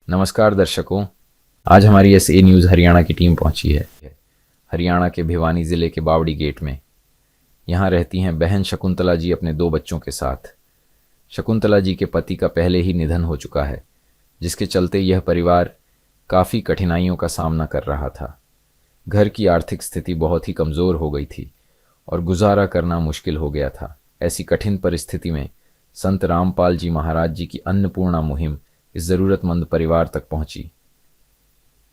नमस्कार दर्शकों, आज हमारी एसए न्यूज़ हरियाणा की टीम पहुंची है हरियाणा के भिवानी ज़िले के बावड़ी गेट में। यहाँ रहती हैं बहन शकुंतला जी अपने 2 बच्चों के साथ। शकुंतला जी के पति का पहले ही निधन हो चुका है, जिसके चलते यह परिवार काफ़ी कठिनाइयों का सामना कर रहा था। घर की आर्थिक स्थिति बहुत ही कमज़ोर हो गई थी और गुजारा करना मुश्किल हो गया था। ऐसी कठिन परिस्थिति में संत रामपाल जी महाराज जी की अन्नपूर्णा मुहिम इस ज़रूरतमंद परिवार तक पहुंची।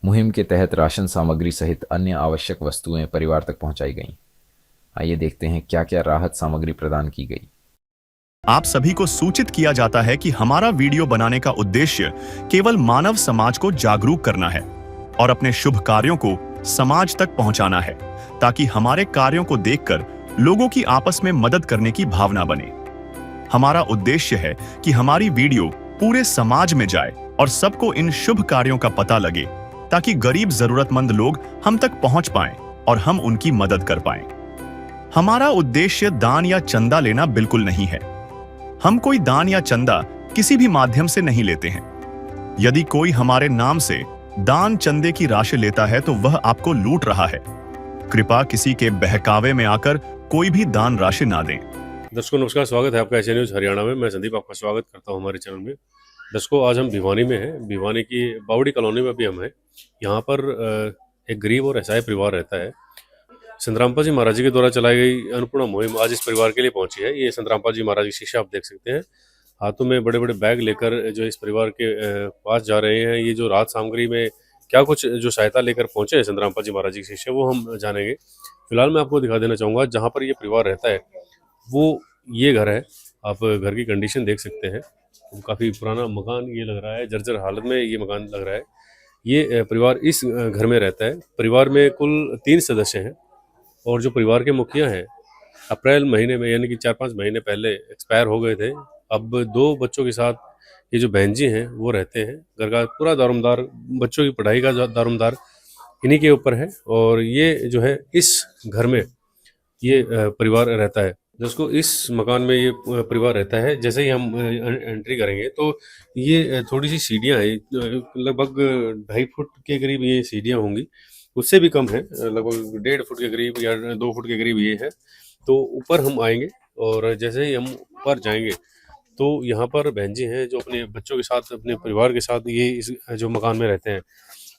मुहिम के तहत राशन सामग्री सहित अन्य आवश्यक वस्तुएं परिवार तक पहुंचाई गईं। आइए देखते हैं क्या क्या राहत सामग्री प्रदान की गई। आप सभी को सूचित किया जाता है कि हमारा वीडियो बनाने का उद्देश्य केवल मानव समाज को जागरूक करना है और अपने शुभ कार्यों को समाज तक पहुंचाना है, ताकि हमारे कार्यों को देखकर लोगों की आपस में मदद करने की भावना बने। हमारा उद्देश्य है कि हमारी वीडियो पूरे समाज में जाए और सबको इन शुभ कार्यों का पता लगे, ताकि गरीब जरूरतमंद लोग हम तक पहुंच पाएं और हम उनकी मदद कर पाएं। हमारा उद्देश्य दान या चंदा लेना बिल्कुल नहीं है। हम कोई दान या चंदा किसी भी माध्यम से नहीं लेते हैं। यदि कोई हमारे नाम से दान चंदे की राशि लेता है तो वह आपको लूट रहा है। कृपया किसी के बहकावे में आकर कोई भी दान राशि ना दें। दर्शकों नमस्कार, स्वागत है आपका एसए न्यूज़ हरियाणा में। मैं संदीप आपका स्वागत करता हूं हमारे चैनल में। दर्शकों, आज हम भिवानी में हैं। भिवानी की बावड़ी कॉलोनी में भी हम हैं। यहाँ पर एक गरीब और असहाय परिवार रहता है। संत रामपाल जी महाराज जी के द्वारा चलाई गई अन्नपूर्णा मुहिम आज इस परिवार के लिए पहुंची है। ये संत रामपाल जी महाराज की शीशा आप देख सकते हैं। हाथों में बड़े बड़े बैग लेकर जो इस परिवार के पास जा रहे हैं। ये जो राहत सामग्री में क्या कुछ जो सहायता लेकर पहुंचे हैं संत रामपाल जी महाराज जी की शीशे, वो हम जानेंगे। फिलहाल मैं आपको दिखा देना चाहूँगा जहाँ पर ये परिवार रहता है वो ये घर है। आप घर की कंडीशन देख सकते हैं। काफ़ी पुराना मकान ये लग रहा है, जर्जर हालत में ये मकान लग रहा है। ये परिवार इस घर में रहता है। परिवार में कुल 3 सदस्य हैं और जो परिवार के मुखिया हैं अप्रैल महीने में यानी कि 4-5 महीने पहले एक्सपायर हो गए थे। अब 2 बच्चों के साथ ये जो बहन जी हैं वो रहते हैं। घर का पूरा दारोमदार, बच्चों की पढ़ाई का दारोमदार इन्हीं के ऊपर है। और ये जो है इस घर में ये परिवार रहता है। जिसको इस मकान में ये परिवार रहता है। जैसे ही हम एंट्री करेंगे तो ये थोड़ी सी सीढ़ियाँ हैं, लगभग 2.5 फुट के करीब ये सीढ़ियाँ होंगी, उससे भी कम है, लगभग 1.5 फुट के करीब या 2 फुट के करीब ये है। तो ऊपर हम आएंगे और जैसे ही हम ऊपर जाएंगे तो यहाँ पर बहन जी हैं जो अपने बच्चों के साथ, अपने परिवार के साथ ये इस जो मकान में रहते हैं।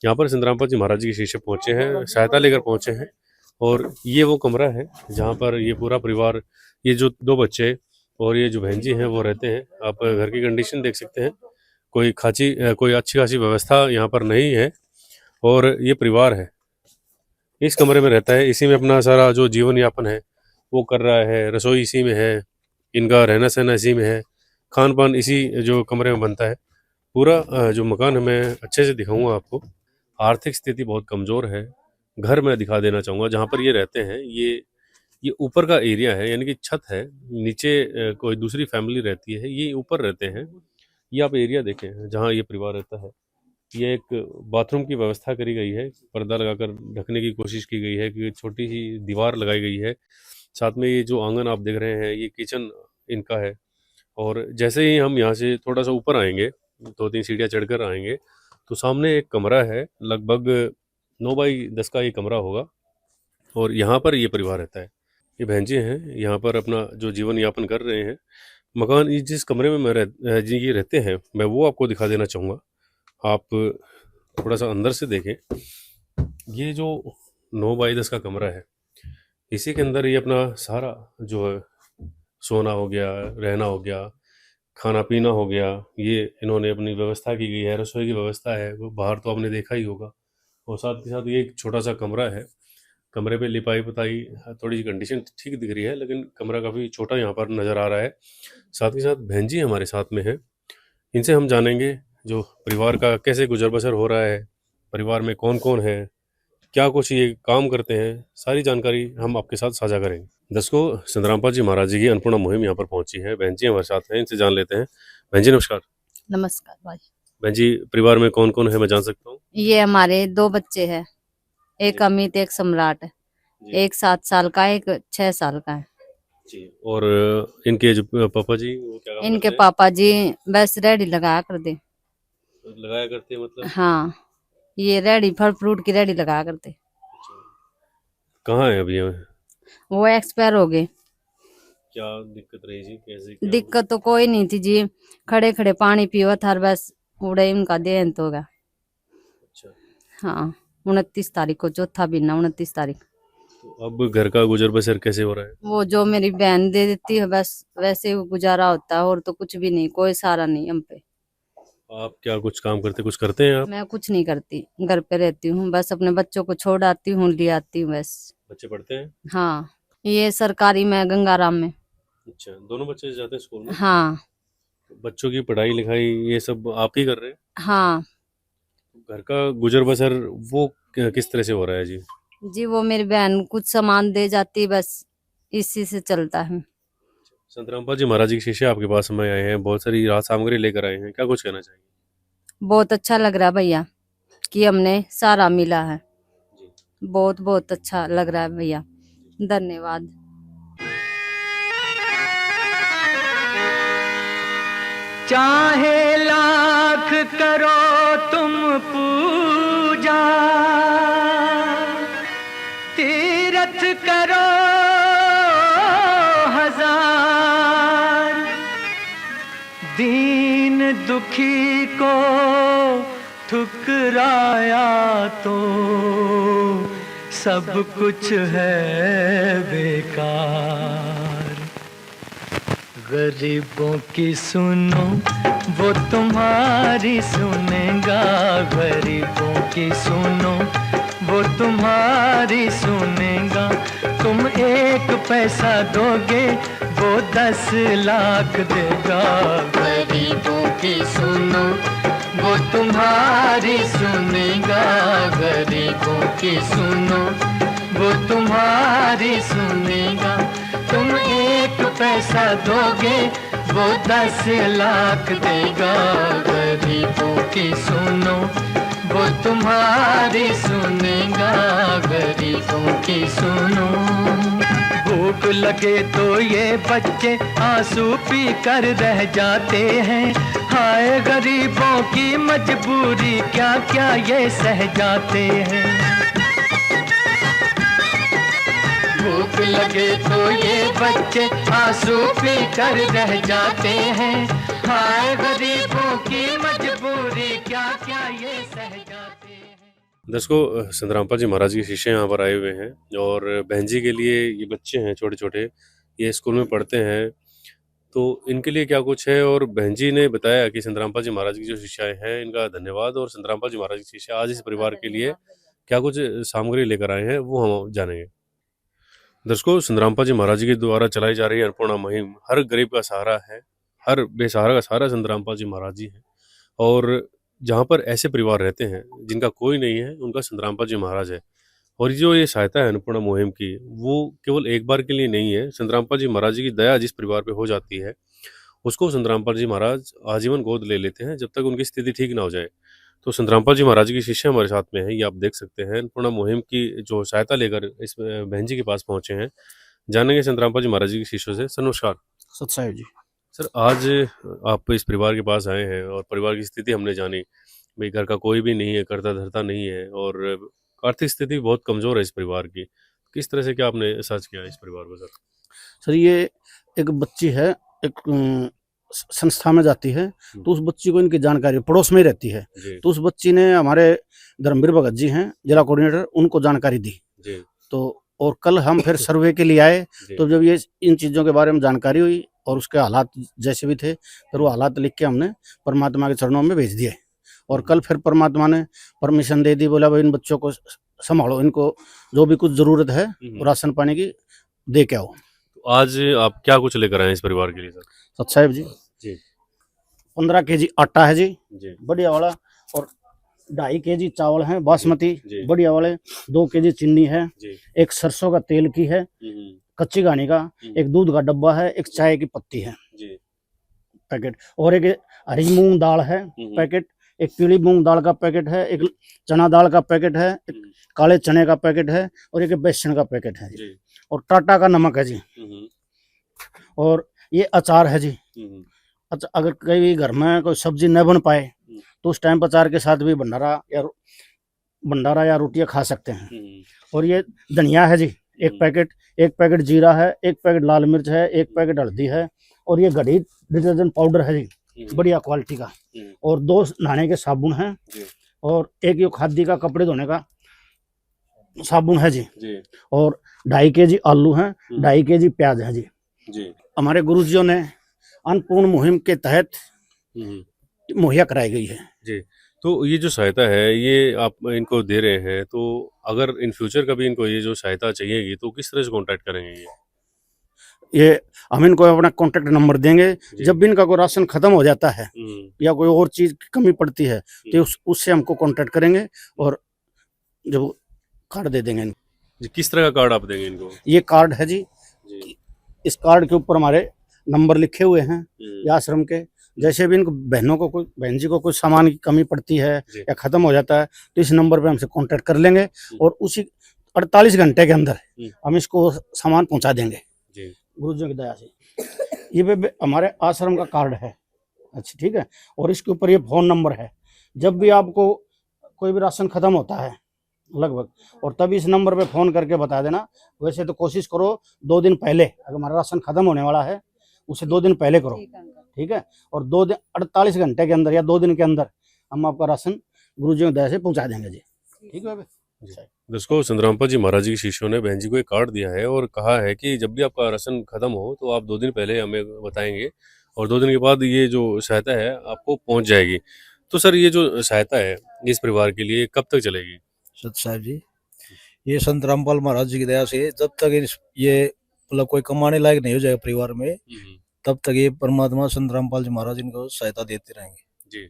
यहाँ पर संत रामपाल जी महाराज जी के शीशे पहुँचे हैं, सहायता लेकर पहुँचे हैं। और ये वो कमरा है जहाँ पर ये पूरा परिवार, ये जो 2 बच्चे और ये जो बहन जी हैं वो रहते हैं। आप घर की कंडीशन देख सकते हैं। कोई अच्छी खासी व्यवस्था यहाँ पर नहीं है। और ये परिवार है इस कमरे में रहता है, इसी में अपना सारा जो जीवन यापन है वो कर रहा है। रसोई इसी में है, इनका रहना सहना इसी में है, खान पान इसी जो कमरे में बनता है। पूरा जो मकान है मैं अच्छे से दिखाऊंगा आपको। आर्थिक स्थिति बहुत कमज़ोर है। घर मैं दिखा देना चाहूँगा जहाँ पर ये रहते हैं। ये ऊपर का एरिया है, यानी कि छत है। नीचे कोई दूसरी फैमिली रहती है, ये ऊपर रहते हैं। ये आप एरिया देखें जहाँ ये परिवार रहता है। ये एक बाथरूम की व्यवस्था करी गई है, पर्दा लगाकर ढकने की कोशिश की गई है कि छोटी सी दीवार लगाई गई है। साथ में ये जो आंगन आप देख रहे हैं ये किचन इनका है। और जैसे ही हम यहाँ से थोड़ा सा ऊपर आएंगे, 2-3 सीढ़ियाँ चढ़कर आएंगे तो सामने एक कमरा है, लगभग 9 बाई 10 का ये कमरा होगा। और यहाँ पर ये परिवार रहता है। ये बहन जी हैं, यहाँ पर अपना जो जीवन यापन कर रहे हैं। मकान जिस कमरे में जी ये रहते हैं, मैं वो आपको दिखा देना चाहूँगा। आप थोड़ा सा अंदर से देखें। ये जो 9 बाई 10 का कमरा है, इसी के अंदर ये अपना सारा जो है, सोना हो गया, रहना हो गया, खाना पीना हो गया, ये इन्होंने अपनी व्यवस्था की गई है। रसोई की व्यवस्था है, वो बाहर तो आपने देखा ही होगा। और साथ के साथ ये एक छोटा सा कमरा है। कमरे पे लिपाई पुताई थोड़ी सी कंडीशन ठीक दिख रही है, लेकिन कमरा काफ़ी छोटा यहाँ पर नज़र आ रहा है। साथ ही साथ बहन जी हमारे साथ में है। इनसे हम जानेंगे जो परिवार का कैसे गुजर बसर हो रहा है, परिवार में कौन कौन है, क्या कुछ ये काम करते हैं, सारी जानकारी हम आपके साथ साझा करेंगे। दर्शकों, संत रामपाल जी महाराज जी की अन्नपूर्णा मुहिम यहाँ पर पहुँची है। बहन जी हमारे साथ हैं, इनसे जान लेते हैं। बहन जी नमस्कार। नमस्कार भाई। बहन जी, परिवार में कौन कौन है, मैं जान सकता हूँ? ये हमारे 2 बच्चे हैं, एक जी। अमित, एक सम्राट है। जी। एक 7 साल का है, एक 6 साल का है। जी। और इनके जो पापा जी वो क्या काम इनके करते हैं? पापा जी बस रेडी लगाया कर दे। तो लगाया करते हैं मतलब? हाँ, ये रेडी फल फ्रूट की रेडी लगा करते। कहाँ है अभी हमें? वो एक्सपायर हो गए। क्या दिक्कत रही जी, कैसे क्या? दिक्कत तो कोई नहीं थी जी, खड़े खड़े पानी पियो था, बस उड़े उनका देहांत होगा। अच्छा, हाँ, 29 तारीख को, चौथा महीना 29 तारीख। तो अब घर का गुजर बसर कैसे हो रहा है? वो जो मेरी बहन दे देती है बस वैसे ही गुजारा होता है, और तो कुछ भी नहीं, कोई सहारा नहीं हम पे। आप क्या कुछ काम करते, कुछ करते हैं आप? मैं कुछ नहीं करती, घर पे रहती हूँ, बस अपने बच्चों को छोड़ आती हूँ, ले आती हूँ बस। बच्चे पढ़ते हैं? हाँ, ये सरकारी में गंगाराम में। अच्छा, दोनों बच्चे जाते हैं स्कूल में? हाँ बच्चों की पढ़ाई लिखाई ये सब आप ही कर रहे हैं? हाँ घर का गुजर बसर वो किस तरह से हो रहा है जी? जी, वो मेरी बहन कुछ सामान दे जाती है, बस इसी से चलता है। संत रामपाल जी महाराज जी के शिष्य आपके पास समय आए हैं, बहुत सारी राहत सामग्री लेकर आए हैं, क्या कुछ कहना चाहिए? बहुत अच्छा लग रहा है भैया कि हमने सारा मिला है। जी। बहुत बहुत अच्छा लग रहा है भैया, धन्यवाद। चाहे लाख करो तुम पूजा, तीरथ करो हजार, दीन दुखी को ठुकराया तो सब कुछ है बेकार। गरीबों की सुनो वो तुम्हारी सुनेगा, गरीबों की सुनो वो तुम्हारी सुनेगा। तुम 1 पैसा दोगे वो 10 लाख देगा। गरीबों की सुनो वो तुम्हारी सुनेगा, गरीबों की सुनो वो तुम्हारी सुनेगा। तुम 1 पैसा दोगे वो 10 लाख देगा। गरीबों की सुनो वो तुम्हारी सुनेगा, गरीबों की सुनो। भूख लगे तो ये बच्चे आंसू पी कर रह जाते हैं, हाय गरीबों की मजबूरी क्या क्या ये सह जाते हैं। भूख लगे तो ये बच्चे आंसू पी कर रह जाते हैं, हाय गरीबों की मजबूरी क्या क्या ये सह जाते हैं। दर्शकों, संत रामपाल जी महाराज के शिष्य यहाँ पर आए हुए हैं और बहन जी के लिए ये बच्चे हैं छोटे छोटे, ये स्कूल में पढ़ते हैं, तो इनके लिए क्या कुछ है। और बहन जी ने बताया कि संत रामपाल जी महाराज की जो शिष्याएं हैं इनका धन्यवाद, और संत रामपाल जी महाराज के शिष्य आज इस परिवार के लिए क्या कुछ सामग्री लेकर आए हैं वो हम जानेंगे। दर्शकों, संत रामपाल जी महाराज जी के द्वारा चलाई जा रही अन्नपूर्णा मुहिम हर गरीब का सहारा है, हर बेसहारा का सहारा संत रामपाल जी महाराज जी हैं। और जहाँ पर ऐसे परिवार रहते हैं जिनका कोई नहीं है, उनका संत रामपाल जी महाराज है। और जो ये सहायता है अन्नपूर्णा मुहिम की, वो केवल एक बार के लिए नहीं है। संत रामपाल जी महाराज जी की दया जिस परिवार पे हो जाती है उसको संत रामपाल जी महाराज आजीवन गोद ले लेते हैं जब तक उनकी स्थिति ठीक ना हो जाए। तो संत रामपाल जी महाराज के शिष्य हमारे साथ में है, ये आप देख सकते हैं। अन्नपूर्णा मुहिम की जो सहायता लेकर इस बहन जी के पास पहुंचे हैं, जानेंगे संत रामपाल जी महाराज जी के शिष्यों से। सर नमस्कार। सत साहिब जी। सर, आज आप इस परिवार के पास आए हैं और परिवार की स्थिति हमने जानी, भाई घर का कोई भी नहीं है, करता धरता नहीं है और आर्थिक स्थिति बहुत कमज़ोर है इस परिवार की। किस तरह से क्या आपने सर्च किया इस परिवार को? सर ये एक बच्ची है, एक संस्था में जाती है, तो उस बच्ची को इनकी जानकारी पड़ोस में ही रहती है, तो उस बच्ची ने हमारे धर्मवीर भगत जी हैं जिला कोऑर्डिनेटर, उनको जानकारी दी जी। तो और कल हम फिर सर्वे के लिए आए, तो जब ये इन चीज़ों के बारे में जानकारी हुई और उसके हालात जैसे भी थे, फिर वो हालात लिख के हमने परमात्मा के चरणों में भेज दिए। और कल फिर परमात्मा ने परमिशन दे दी, बोला भाई इन बच्चों को संभालो, इनको जो भी कुछ जरूरत है राशन पानी की दे के आओ। तो आज आप क्या कुछ लेकर आए इस परिवार के लिए सर? सत साहिब जी, 15 केजी आटा है जी बढ़िया वाला, और 2.5 केजी चावल है बासमती बढ़िया वाले, 2 केजी चीनी है, एक सरसों का तेल की है कच्ची घानी का, एक दूध का डब्बा है, एक चाय की पत्ती है पैकेट, और एक हरी मूंग दाल है पैकेट, एक पीली मूंग दाल का पैकेट है, एक चना दाल का पैकेट है, एक काले चने का पैकेट है, और एक बेसन का पैकेट है जी, और टाटा का नमक है जी, और ये अचार है जी। अच्छा, अगर कहीं घर में कोई सब्जी न बन पाए तो उस टाइम पर अचार के साथ भी भंडारा या रोटियां खा सकते हैं। और ये धनिया है जी, एक पैकेट जीरा है, एक पैकेट लाल मिर्च है, एक पैकेट हल्दी है, और ये घड़ी डिटर्जेंट पाउडर है जी, बढ़िया क्वालिटी का, और 2 नहाने के साबुन हैं, और एक ये खादी का कपड़े धोने का साबुन है जी, और 2.5 केजी आलू हैं, 2.5 केजी प्याज है जी। हमारे गुरुजियों ने अन्नपूर्ण मुहिम के तहत मुहैया कराई गई है जी। तो ये जो सहायता है ये आप इनको दे रहे हैं, तो अगर इन फ्यूचर कभी इनको ये जो सहायता चाहिएगी तो किस तरह से कांटेक्ट करेंगे ये हम इनको अपना कॉन्टेक्ट नंबर देंगे। जब भी इनका कोई राशन खत्म हो जाता है या कोई और चीज की कमी पड़ती है तो उससे हमको कांटेक्ट करेंगे और जब कार्ड दे देंगे इनको। जी, किस तरह का कार्ड आप देंगे इनको? ये कार्ड है जी, इस कार्ड के ऊपर हमारे नंबर लिखे हुए हैं ये आश्रम के। जैसे भी इनको बहन जी को कोई सामान की कमी पड़ती है या खत्म हो जाता है तो इस नंबर पे हमसे कांटेक्ट कर लेंगे और उसी 48 घंटे के अंदर हम इसको सामान पहुंचा देंगे गुरुजी की दया से। ये हमारे आश्रम का कार्ड है। अच्छा, ठीक है। और इसके ऊपर ये फोन नंबर है। जब भी आपको कोई भी राशन खत्म होता है लगभग, और तभी इस नंबर पे फोन करके बता देना। वैसे तो कोशिश करो 2 दिन पहले, अगर हमारा राशन खत्म होने वाला है उसे 2 दिन पहले करो, ठीक है। और 48 घंटे के अंदर या 2 दिन के अंदर हम आपका राशन गुरुजी की दया से पहुंचा देंगे जी, ठीक है। दोस्तों, संतरामपाल जी महाराज जी के शिष्यों ने बहन जी को एक कार्ड दिया है और कहा है कि जब भी आपका राशन खत्म हो तो आप 2 दिन पहले हमें बताएंगे और 2 दिन के बाद ये जो सहायता है आपको पहुंच जाएगी। तो सर, ये जो सहायता है इस परिवार के लिए कब तक चलेगी? सत साहब जी, ये संत रामपाल महाराज जी की दया से जब तक ये मतलब कोई कमाने लायक नहीं हो जाएगा परिवार में, तब तक ये परमात्मा संत रामपाल जी महाराज इनको सहायता देते रहेंगे जी।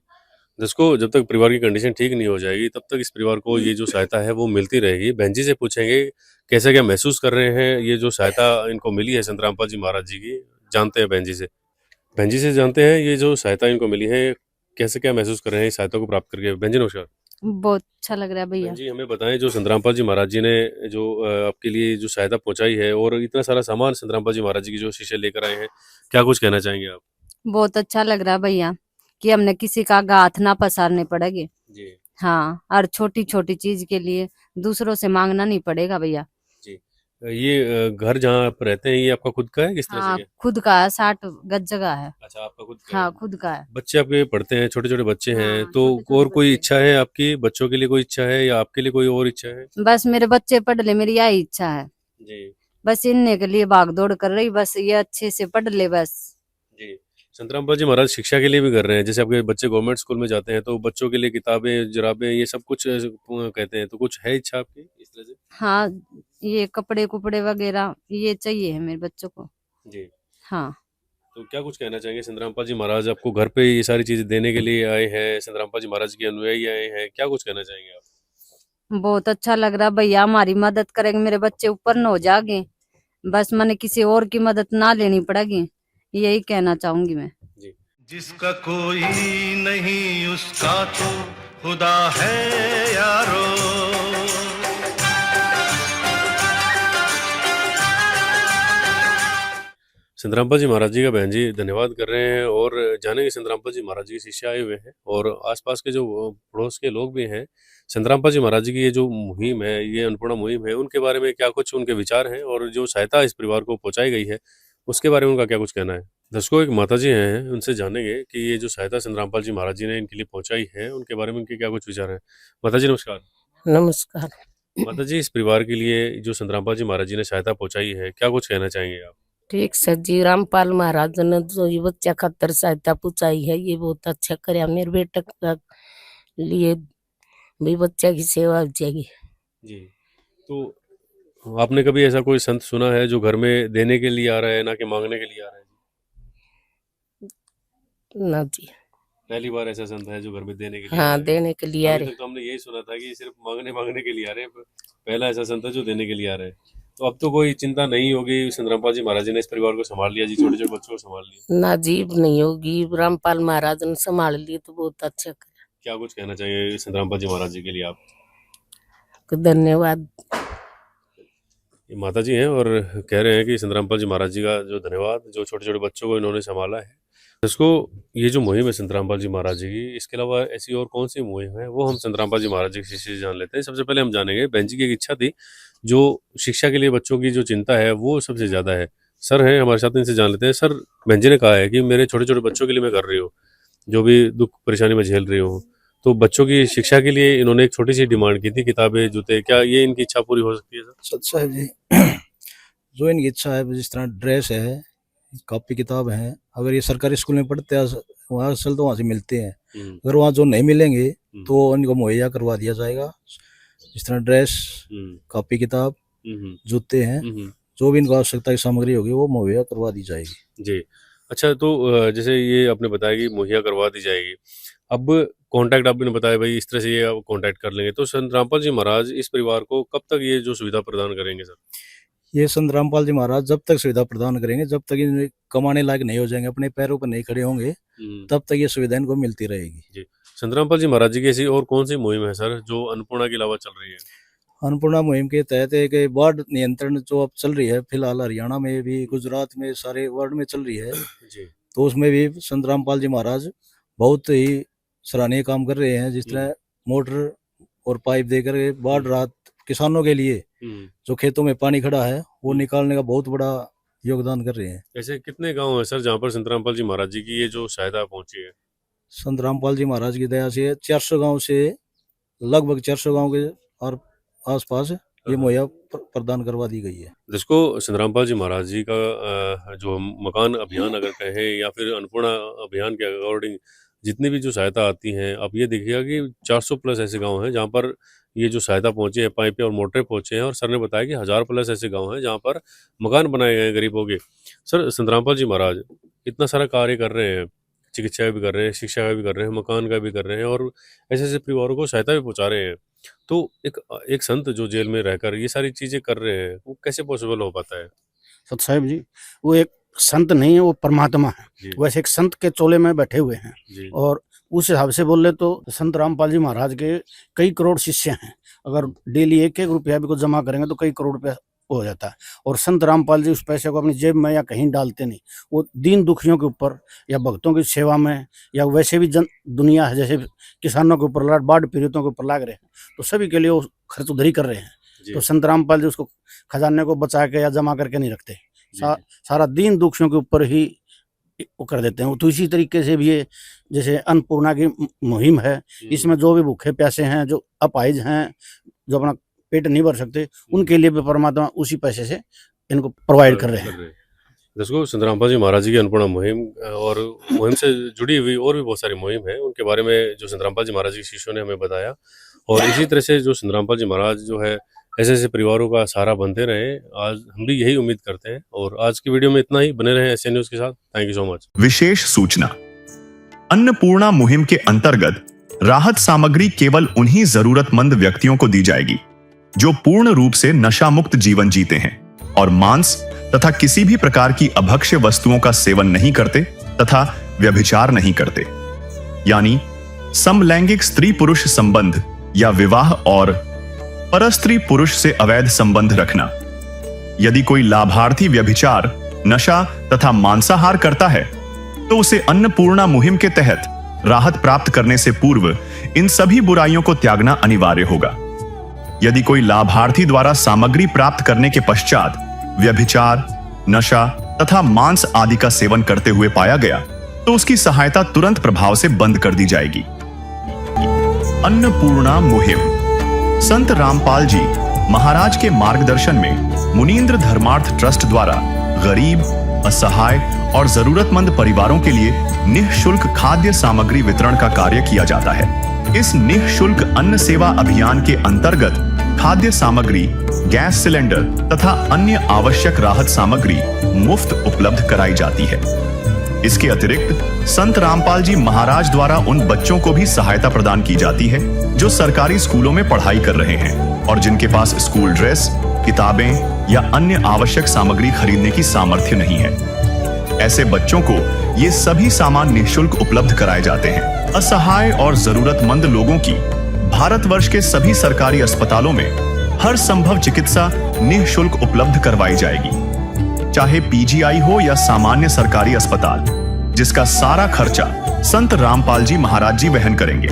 जिसको जब तक परिवार की कंडीशन ठीक नहीं हो जाएगी तब तक इस परिवार को ये जो सहायता है वो मिलती रहेगी। बहन जी से पूछेंगे कैसे क्या महसूस कर रहे हैं, ये जो सहायता इनको मिली है संत रामपाल जी महाराज जी की। जानते हैं बहन जी से जानते हैं ये जो सहायता इनको मिली है कैसे क्या महसूस कर रहे हैं इस सहायता को प्राप्त करके। बहन जी नमस्कार। बहुत अच्छा लग रहा है भैया। जी, हमें बताएं जो संतरामपाल जी महाराज जी ने जो आपके लिए जो सहायता पहुंचाई है और इतना सारा सामान संतरामपाल जी महाराज जी की जो शिष्य लेकर आए हैं, क्या कुछ कहना चाहेंगे आप? बहुत अच्छा लग रहा है भैया कि हमने किसी का हाथ ना पसारने पड़ेगी जी। हाँ, और छोटी छोटी चीज के लिए दूसरों से मांगना नहीं पड़ेगा भैया जी। ये घर जहाँ आप रहते हैं ये आपका खुद का है, किस तरह हाँ, से? खुद का है, 60 गज जगह है। अच्छा, आपका खुद का हाँ, है। खुद का है। बच्चे आपके पढ़ते हैं, छोटे छोटे बच्चे हैं, हाँ, तो छोटे-छोटे और कोई बच्चे। इच्छा है आपकी? बच्चों के लिए कोई इच्छा है या आपके लिए कोई और इच्छा है? बस मेरे बच्चे पढ़ ले, मेरी यही इच्छा है। जी। बस इनने के लिए भाग दौड़ कर रही, बस ये अच्छे से पढ़ ले बस। जी। संतरामपाल जी महाराज शिक्षा के लिए भी कर रहे हैं। जैसे आपके बच्चे गवर्नमेंट स्कूल में जाते हैं तो बच्चों के लिए किताबें, जुराबें ये सब कुछ कहते हैं, तो कुछ है इच्छा आपकी इस तरह से? हाँ, ये कपड़े कुपड़े वगैरह ये चाहिए है मेरे बच्चों को। जी। हाँ, तो क्या कुछ कहना चाहेंगे? संतरामपाल जी महाराज आपको घर पे ये सारी चीजें देने के लिए आए हैं, संतरामपाल जी महाराज के अनुयायी आए हैं, क्या कुछ कहना चाहेंगे आप? बहुत अच्छा लग रहा भैया, हमारी मदद करेंगे, मेरे बच्चे ऊपर न हो जाएंगे, बस मैंने किसी और की मदद ना लेनी पड़ेगी, यही कहना चाहूंगी मैं। जी। जिसका कोई नहीं उसका तो खुदा है यारो। संतरामपाल जी महाराज जी का बहन जी धन्यवाद कर रहे हैं और जानेंगे संतरामपाल जी महाराज जी के शिष्य आए हुए हैं और आसपास के जो पड़ोस के लोग भी हैं। संतरामपाल जी महाराज जी की ये जो मुहिम है, ये अन्नपूर्णा मुहिम है, उनके बारे में क्या कुछ उनके विचार हैं और जो सहायता इस परिवार को पहुंचाई गई है उसके बारे में उनका क्या कुछ कहना है। दर्शकों, एक माता जी हैं, उनसे जानेंगे कि ये जो सहायता संतरामपाल जी महाराज जी ने इनके लिए पहुंचाई है उनके बारे में उनके क्या कुछ विचार हैं। माता जी नमस्कार। नमस्कार। माता जी, इस परिवार के लिए जो संतरामपाल जी महाराज जी ने सहायता पहुंचाई है क्या कुछ कहना चाहेंगे आप? ठीक सर जी, रामपाल महाराज ने जो ये बच्चा खातर सहायता पहुंचाई है ये बहुत अच्छा करे मेरे बेटे का लिए, भाई बच्चा की सेवा हो जाएगी। जी। तो आपने कभी ऐसा कोई संत सुना है जो घर में देने के लिए आ रहा है ना कि मांगने के लिए आ रहा है? ना जी। पहली बार ऐसा संत है जो घर में देने के लिए आ हाँ, रहा है। देने के लिए आ अभी रहे। तक तो हमने यही सुना था कि सिर्फ मांगने के लिए आ रहे हैं, पहला ऐसा संत है जो देने के लिए आ रहा है। तो अब तो कोई चिंता नहीं होगी, संतरामपाल जी महाराज जी ने इस परिवार को संभाल लिया जी, छोटे छोटे बच्चों को संभाल लिया। ना जीव नहीं होगी, रामपाल महाराज ने संभाल लिए तो बहुत अच्छा करे। क्या कुछ कहना चाहिए संतरामपाल जी महाराज जी के लिए आप? धन्यवाद। ये माता जी हैं और कह रहे हैं कि संतरामपाल जी महाराज जी का जो धन्यवाद, जो छोटे छोटे बच्चों को इन्होंने संभाला है इसको ये जो मुहिम है संत रामपाल जी महाराज जी की, इसके अलावा ऐसी और कौन सी मुहिम है वो हम संत रामपाल जी महाराज जी के शिष्य से जान लेते हैं। सबसे पहले हम जानेंगे, बहन जी की एक इच्छा थी, जो शिक्षा के लिए बच्चों की जो चिंता है वो सबसे ज़्यादा है। सर हैं हमारे साथ, इनसे जान लेते हैं। सर, बहन जी ने कहा है कि मेरे छोटे छोटे बच्चों के लिए मैं कर रही हूँ, जो भी दुख परेशानी में झेल रही हूँ, तो बच्चों की शिक्षा के लिए इन्होंने एक छोटी सी डिमांड की थी, किताबें, जूते। क्या ये इनकी इच्छा पूरी हो सकती है सर? सच साहब जी, जो इनकी इच्छा है, जिस तरह ड्रेस है, कॉपी किताब है, अगर ये सरकारी स्कूल में पढ़ते हैं वहाँ असल तो वहाँ से मिलते हैं, अगर वहाँ जो नहीं मिलेंगे तो इनको मुहैया करवा दिया जाएगा। जिस तरह ड्रेस, कॉपी किताब, जूते हैं, जो भी इनको आवश्यकता की सामग्री होगी वो मुहैया करवा दी जाएगी जी। अच्छा, तो जैसे ये आपने बताया कि मुहैया करवा दी जाएगी, अब कांटेक्ट आपने बताया भाई इस तरह से ये आप कांटेक्ट कर लेंगे, तो संत रामपाल जी महाराज इस परिवार को कब तक ये जो सुविधा प्रदान करेंगे सर? ये संत रामपाल जी महाराज जब तक सुविधा प्रदान करेंगे, जब तक इन्हें कमाने लायक नहीं हो जाएंगे, अपने पैरों पर नहीं खड़े होंगे, तब तक ये सुविधा इनको मिलती रहेगी जी। संत रामपाल जी महाराज जी की ऐसी और कौन सी मुहिम है सर जो अन्नपूर्णा के अलावा चल रही है? अन्नपूर्णा मुहिम के तहत एक बाढ़ नियंत्रण जो अब चल रही है फिलहाल, हरियाणा में भी, गुजरात में, सारे वर्ल्ड में चल रही है जी। तो उसमें भी संत रामपाल जी महाराज बहुत ही सराहनीय काम कर रहे हैं। जिस तरह मोटर और पाइप देकर बाढ़ राहत किसानों के लिए जो खेतों में पानी खड़ा है वो निकालने का बहुत बड़ा योगदान कर रहे हैं। ऐसे कितने गांव हैं सर जहाँ पर संत रामपाल जी महाराज जी की ये जो सहायता पहुंची है? संत रामपाल जी महाराज की दया से 400 गांव से लगभग 400 गांव के और आसपास ये मुहैया प्रदान करवा दी गई है। जिसको संत रामपाल जी महाराज जी का जो मकान अभियान अगर कहें या फिर अन्नपूर्णा अभियान के अकॉर्डिंग जितनी भी जो सहायता आती हैं, अब ये देखिएगा कि 400 प्लस ऐसे गांव हैं जहाँ पर ये जो सहायता पहुंची है, पाइपें और मोटरें पहुंचे हैं, और सर ने बताया कि 1000 प्लस ऐसे गांव हैं जहाँ पर मकान बनाए गए हैं गरीबों के। सर, संत रामपाल जी महाराज इतना सारा कार्य कर रहे हैं, चिकित्सा का भी कर रहे हैं, शिक्षा का भी कर रहे हैं, मकान का भी कर रहे हैं, और ऐसे ऐसे परिवारों को सहायता भी पहुंचा रहे हैं। तो एक संत जो जेल में रहकर ये सारी चीजें कर रहे हैं, वो कैसे पॉसिबल हो पाता है? सत साहब जी, वो एक संत नहीं है, वो परमात्मा है। वैसे एक संत के चोले में बैठे हुए हैं जी। और उस हिसाब से बोले तो संत रामपाल जी महाराज के कई करोड़ शिष्य हैं। अगर डेली 1-1 रुपया भी कुछ जमा करेंगे तो कई करोड़ रुपया हो जाता है। और संत रामपाल जी उस पैसे को अपनी जेब में या कहीं डालते नहीं, वो दीन दुखियों के ऊपर या भक्तों की सेवा में या वैसे भी दुनिया है, जैसे किसानों के ऊपर, बाढ़ पीड़ितों के ऊपर लाग रहे हैं, तो सभी के लिए वो खर्च उधर ही कर रहे हैं। तो संत रामपाल जी उसको खजाने को बचा के या जमा करके नहीं रखते, सारा दीन दुखियों के ऊपर ही वो कर देते हैं। तो इसी तरीके से भी ये जैसे अन्नपूर्णा की मुहिम है, इसमें जो भी भूखे प्यासे हैं, जो अपाहिज हैं, जो अपना पेट नहीं भर सकते, उनके लिए भी परमात्मा उसी पैसे से इनको प्रोवाइड कर रहे हैं। जिसको संत रामपाल जी महाराज जी की अन्नपूर्णा मुहिम और मुहिम से जुड़ी हुई और भी बहुत सारी मुहिम है, उनके बारे में जो संत रामपाल जी महाराज के शिष्यों ने हमें बताया। और इसी तरह से जो संत रामपाल जी महाराज जो है ऐसे ऐसे परिवारों का सहारा बनते रहे, आज हम भी यही उम्मीद करते हैं। और आज की वीडियो में इतना ही, बने रहे एसए न्यूज के साथ। Thank you so much. विशेष सूचना, अन्नपूर्णा मुहिम के अंतर्गत राहत सामग्री केवल उन्हीं जरूरतमंद व्यक्तियों को दी जाएगी जो पूर्ण रूप से नशा मुक्त जीवन जीते हैं और मांस तथा किसी भी प्रकार की अभक्ष्य वस्तुओं का सेवन नहीं करते तथा व्यभिचार नहीं करते, यानी समलैंगिक स्त्री पुरुष संबंध या विवाह और परस्त्री पुरुष से अवैध संबंध रखना। यदि कोई लाभार्थी व्यभिचार, नशा तथा मांसाहार करता है तो उसे अन्नपूर्णा मुहिम के तहत राहत प्राप्त करने से पूर्व इन सभी बुराइयों को त्यागना अनिवार्य होगा। यदि कोई लाभार्थी द्वारा सामग्री प्राप्त करने के पश्चात व्यभिचार, नशा तथा मांस आदि का सेवन करते हुए पाया गया तो उसकी सहायता तुरंत प्रभाव से बंद कर दी जाएगी। अन्नपूर्णा मुहिम संत रामपाल जी महाराज के मार्गदर्शन में मुनीन्द्र धर्मार्थ ट्रस्ट द्वारा गरीब, असहाय और जरूरतमंद परिवारों के लिए निःशुल्क खाद्य सामग्री वितरण का कार्य किया जाता है। इस निःशुल्क अन्न सेवा अभियान के अंतर्गत खाद्य सामग्री, गैस सिलेंडर तथा अन्य आवश्यक राहत सामग्री मुफ्त उपलब्ध कराई जाती है। इसके अतिरिक्त संत रामपाल जी महाराज द्वारा उन बच्चों को भी सहायता प्रदान की जाती है जो सरकारी स्कूलों में पढ़ाई कर रहे हैं और जिनके पास स्कूल ड्रेस, किताबें या अन्य आवश्यक सामग्री खरीदने की सामर्थ्य नहीं है। ऐसे बच्चों को ये सभी सामान निःशुल्क उपलब्ध कराए जाते हैं। असहाय और जरूरतमंद लोगों की भारतवर्ष के सभी सरकारी अस्पतालों में हर संभव चिकित्सा निःशुल्क उपलब्ध करवाई जाएगी, चाहे पीजीआई हो या सामान्य सरकारी अस्पताल। जिसका सारा खर्चा संत रामपाल जी महाराज जी वहन करेंगे।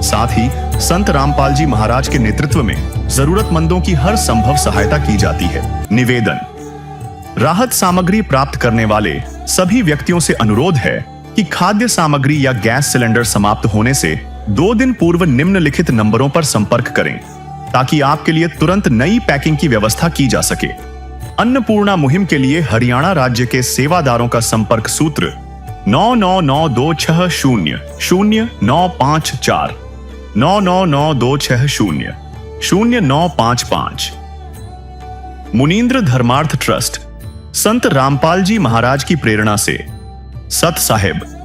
साथ ही संत रामपाल जी महाराज के नेतृत्व में जरूरतमंदों की हर संभव सहायता की जाती है। निवेदन, राहत सामग्री प्राप्त करने वाले सभी व्यक्तियों से अनुरोध है कि खाद्य सामग्री या गैस सिलेंडर समाप्त होने से 2 दिन पूर्व निम्नलिखित नंबरों पर संपर्क करें ताकि आपके लिए तुरंत नई पैकिंग की व्यवस्था की जा सके। अन्नपूर्णा मुहिम के लिए हरियाणा राज्य के सेवादारों का संपर्क सूत्र 9992600954 9992600955। मुनींद्र धर्मार्थ ट्रस्ट संत रामपाल जी महाराज की प्रेरणा से सत साहिब